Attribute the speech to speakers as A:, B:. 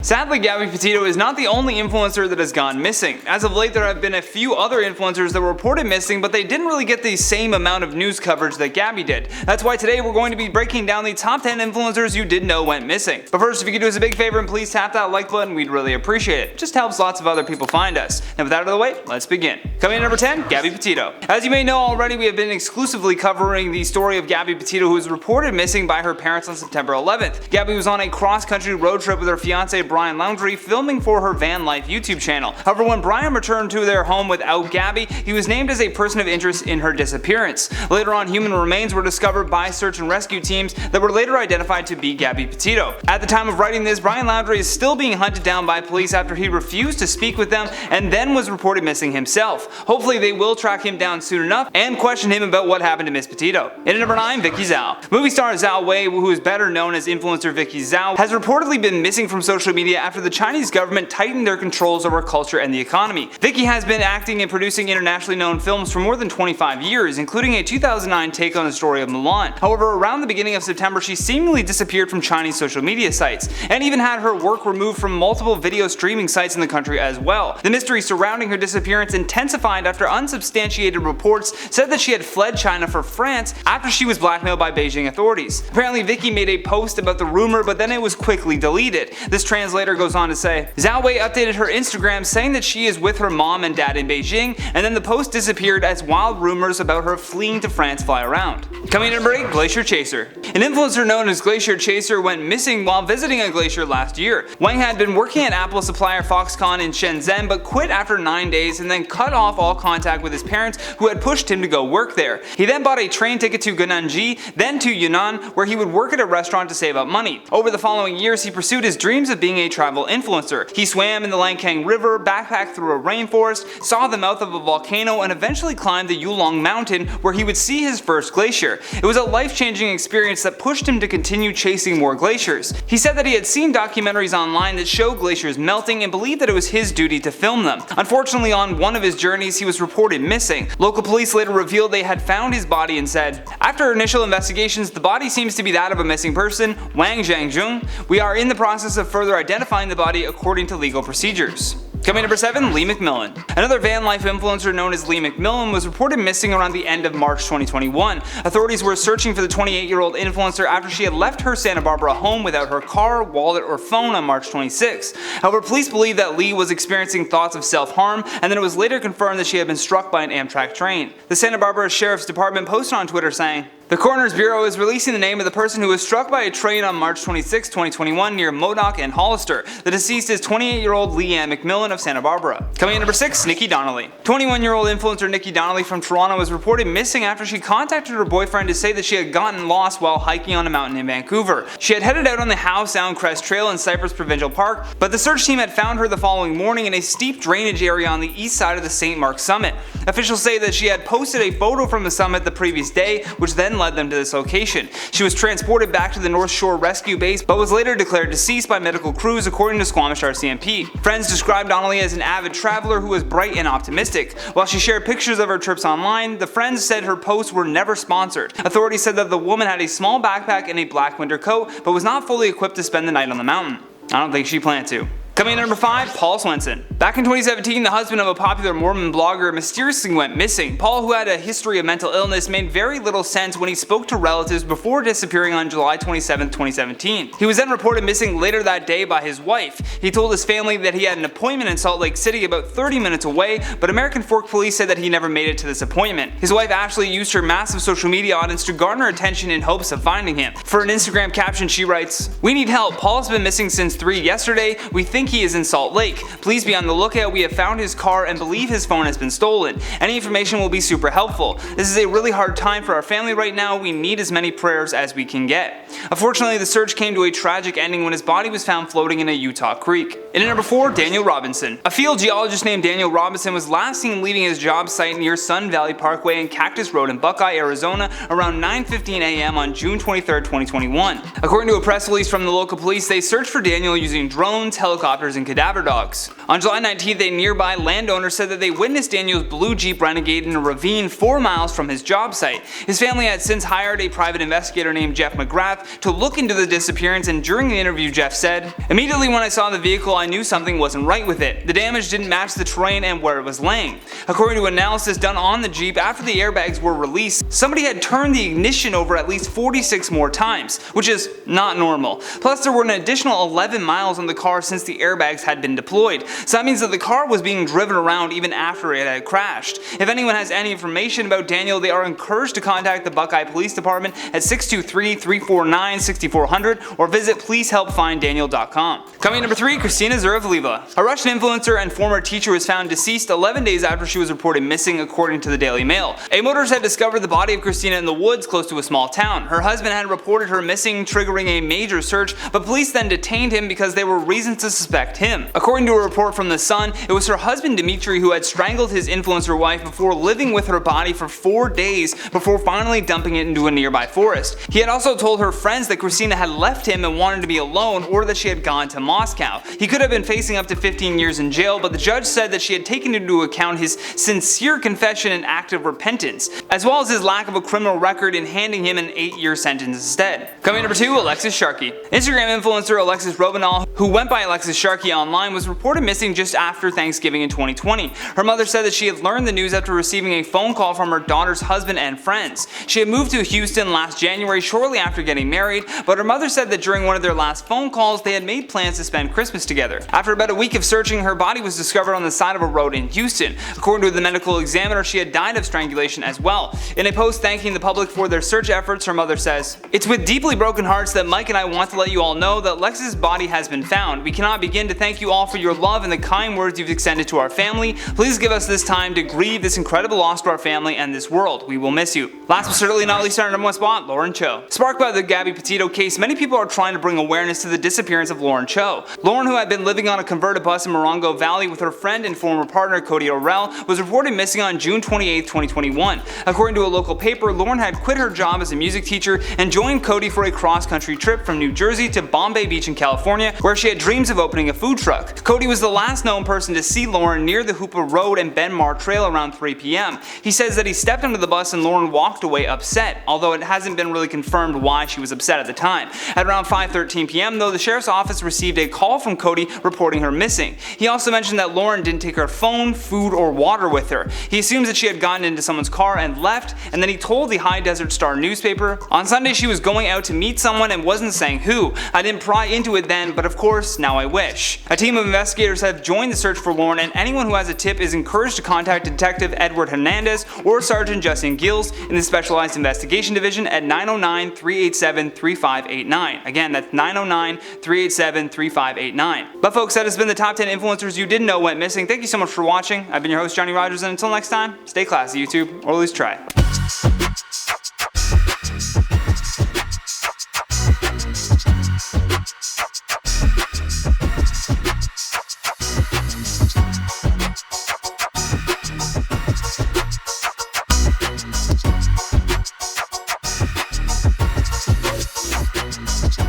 A: Sadly, Gabby Petito is not the only influencer that has gone missing. As of late, there have been a few other influencers that were reported missing, but they didn't really get the same amount of news coverage that Gabby did. That's why today we're going to be breaking down the top 10 influencers you didn't know went missing. But first, if you could do us a big favor and please tap that like button, we'd really appreciate it. It just helps lots of other people find us. Now with that out of the way, let's begin. Coming in at number 10, Gabby Petito. As you may know already, we have been exclusively covering the story of Gabby Petito, who was reported missing by her parents on September 11th. Gabby was on a cross-country road trip with her fiance Brian Laundrie, filming for her van life YouTube channel. However, when Brian returned to their home without Gabby, he was named as a person of interest in her disappearance. Later on, human remains were discovered by search and rescue teams that were later identified to be Gabby Petito. At the time of writing this, Brian Laundrie is still being hunted down by police after he refused to speak with them and then was reported missing himself. Hopefully they will track him down soon enough and question him about what happened to Miss Petito. In at number 9, Vicky Zhao. Movie star Zhao Wei, who is better known as influencer Vicky Zhao, has reportedly been missing from social media after the Chinese government tightened their controls over culture and the economy. Vicky has been acting and producing internationally known films for more than 25 years, including a 2009 take on the story of Mulan. However, around the beginning of September, she seemingly disappeared from Chinese social media sites, and even had her work removed from multiple video streaming sites in the country as well. The mystery surrounding her disappearance intensified after unsubstantiated reports said that she had fled China for France after she was blackmailed by Beijing authorities. Apparently, Vicky made a post about the rumor, but then it was quickly deleted. This translator goes on to say, Zhao Wei updated her Instagram saying that she is with her mom and dad in Beijing, and then the post disappeared as wild rumors about her fleeing to France fly around. Coming in at number 8, Glacier Chaser. An influencer known as Glacier Chaser went missing while visiting a glacier last year. Wang had been working at Apple supplier Foxconn in Shenzhen, but quit after 9 days and then cut off all contact with his parents, who had pushed him to go work there. He then bought a train ticket to Gunnanji, then to Yunnan, where he would work at a restaurant to save up money. Over the following years, he pursued his dreams of being a travel influencer. He swam in the Langkang River, backpacked through a rainforest, saw the mouth of a volcano, and eventually climbed the Yulong Mountain, where he would see his first glacier. It was a life-changing experience that pushed him to continue chasing more glaciers. He said that he had seen documentaries online that show glaciers melting and believed that it was his duty to film them. Unfortunately, on one of his journeys, he was reported missing. Local police later revealed they had found his body and said, "After initial investigations, the body seems to be that of a missing person, Wang Zhangjun. We are in the process of further identifying the body according to legal procedures." Coming number 7, Lee McMillan. Another van life influencer known as Lee McMillan was reported missing around the end of March 2021. Authorities were searching for the 28-year-old influencer after she had left her Santa Barbara home without her car, wallet, or phone on March 26. However, police believe that Lee was experiencing thoughts of self-harm, and then it was later confirmed that she had been struck by an Amtrak train. The Santa Barbara Sheriff's Department posted on Twitter saying, "The Coroner's Bureau is releasing the name of the person who was struck by a train on March 26, 2021 near Modoc and Hollister. The deceased is 28-year-old Leanne McMillan of Santa Barbara." Coming in number 6, Nikki Donnelly. 21-year-old influencer Nikki Donnelly from Toronto was reported missing after she contacted her boyfriend to say that she had gotten lost while hiking on a mountain in Vancouver. She had headed out on the Howe Sound Crest Trail in Cypress Provincial Park, but the search team had found her the following morning in a steep drainage area on the east side of the St. Mark summit. Officials say that she had posted a photo from the summit the previous day, which then led them to this location. She was transported back to the North Shore Rescue Base, but was later declared deceased by medical crews, according to Squamish RCMP. Friends described Donnelly as an avid traveler who was bright and optimistic. While she shared pictures of her trips online, the friends said her posts were never sponsored. Authorities said that the woman had a small backpack and a black winter coat, but was not fully equipped to spend the night on the mountain. I don't think she planned to. Coming in at number 5, Paul Swenson. Back in 2017, the husband of a popular Mormon blogger mysteriously went missing. Paul, who had a history of mental illness, made very little sense when he spoke to relatives before disappearing on July 27, 2017. He was then reported missing later that day by his wife. He told his family that he had an appointment in Salt Lake City about 30 minutes away, but American Fork police said that he never made it to this appointment. His wife Ashley used her massive social media audience to garner attention in hopes of finding him. For an Instagram caption, she writes, "We need help. Paul's been missing since 3 yesterday. We think he is in Salt Lake. Please be on the lookout. We have found his car and believe his phone has been stolen. Any information will be super helpful. This is a really hard time for our family right now. We need as many prayers as we can get." Unfortunately, the search came to a tragic ending when his body was found floating in a Utah creek. In at number 4, Daniel Robinson. A field geologist named Daniel Robinson was last seen leaving his job site near Sun Valley Parkway and Cactus Road in Buckeye, Arizona around 9:15 a.m. on June 23, 2021. According to a press release from the local police, they searched for Daniel using drones, helicopters, helicopters and cadaver dogs. On July 19th, a nearby landowner said that they witnessed Daniel's blue Jeep Renegade in a ravine 4 miles from his job site. His family had since hired a private investigator named Jeff McGrath to look into the disappearance, and during the interview Jeff said, "Immediately when I saw the vehicle I knew something wasn't right with it. The damage didn't match the terrain and where it was laying." According to analysis done on the Jeep after the airbags were released, somebody had turned the ignition over at least 46 more times, which is not normal. Plus there were an additional 11 miles on the car since the airbags had been deployed, so that means that the car was being driven around even after it had crashed. If anyone has any information about Daniel, they are encouraged to contact the Buckeye Police Department at 623-349-6400 or visit pleasehelpfinddaniel.com. Coming number 3, Kristina Zurevleva. A Russian influencer and former teacher was found deceased 11 days after she was reported missing, according to the Daily Mail. A motorist had discovered the body of Kristina in the woods close to a small town. Her husband had reported her missing, triggering a major search, but police then detained him because there were reasons to suspect him. According to a report from The Sun, it was her husband Dmitry who had strangled his influencer wife before living with her body for 4 days before finally dumping it into a nearby forest. He had also told her friends that Kristina had left him and wanted to be alone, or that she had gone to Moscow. He could have been facing up to 15 years in jail, but the judge said that she had taken into account his sincere confession and act of repentance, as well as his lack of a criminal record in handing him an 8-year sentence instead. Coming number 2, Alexis Sharkey. Instagram influencer Alexis Robanal, who went by Alexis Sharkey online, was reported missing just after Thanksgiving in 2020. Her mother said that she had learned the news after receiving a phone call from her daughter's husband and friends. She had moved to Houston last January shortly after getting married, but her mother said that during one of their last phone calls they had made plans to spend Christmas together. After about a week of searching, her body was discovered on the side of a road in Houston. According to the medical examiner, she had died of strangulation as well. In a post thanking the public for their search efforts, her mother says, "It's with deeply broken hearts that Mike and I want to let you all know that Lex's body has been found. We cannot begin to thank you all for your love and the kind words you've extended to our family. Please give us this time to grieve this incredible loss to our family and this world. We will miss you." Last but certainly not least, our number 1 spot, Lauren Cho. Sparked by the Gabby Petito case, many people are trying to bring awareness to the disappearance of Lauren Cho. Lauren, who had been living on a converted bus in Morongo Valley with her friend and former partner Cody Orrell, was reported missing on June 28, 2021. According to a local paper, Lauren had quit her job as a music teacher and joined Cody for a cross-country trip from New Jersey to Bombay Beach in California, where she had dreams of opening a food truck. Cody was the last known person to see Lauren near the Hoopa Road and Ben Mar Trail around 3 p.m. He says that he stepped into the bus and Lauren walked away upset, although it hasn't been really confirmed why she was upset at the time. At around 5:13 p.m. though, the sheriff's office received a call from Cody reporting her missing. He also mentioned that Lauren didn't take her phone, food, or water with her. He assumes that she had gotten into someone's car and left, and then he told the High Desert Star newspaper, "On Sunday she was going out to meet someone and wasn't saying who. I didn't pry into it then, but of course, now I wish." A team of investigators have joined the search for Lauren, and anyone who has a tip is encouraged to contact Detective Edward Hernandez or Sergeant Justin Gills in the Specialized Investigation Division at 909-387-3589. Again, that's 909-387-3589. But folks, that has been the top 10 influencers you didn't know went missing. Thank you so much for watching. I've been your host, Johnny Rogers, and until next time, stay classy, YouTube, or at least try.